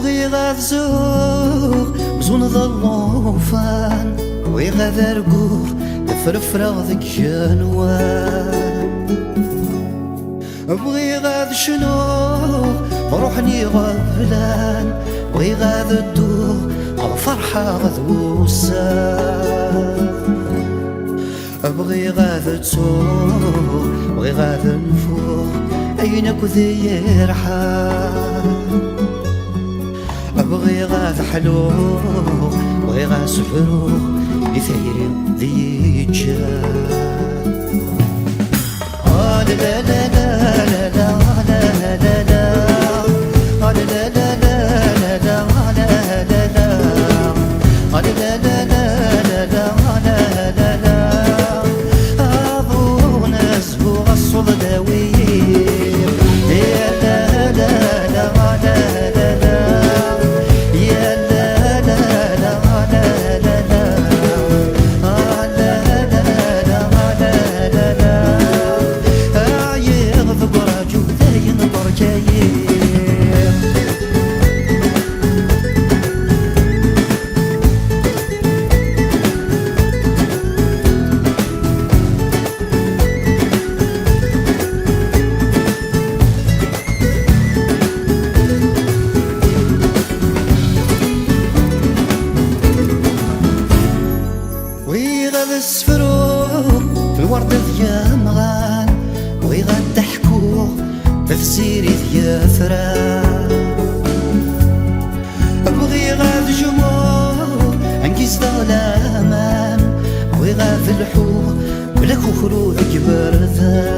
أبغي غاذ زوغ مزون ظلوفان ويغاذ أرقوغ دفرفرغ ذك جنوان أبغي غاذ شنوغ بروحني غفلان ويغاذ الدوغ على فرحة غذوسان أبغي غاذ تسوغ أبغي غاذ نفوغ أين كذي يرحال أبغي غاذ حلوغ أبغي غاذ سحروغ لثيري ذي جان لا لا لا لا لا لا لا لا لا لا لا السفروق في الورد ذيا مغان ويغاد تحكوه تفسيري ذيا فران أبغي غاد جموع عنكيس ظلامان ويغاد الحوق بلا كفرو ذي برذان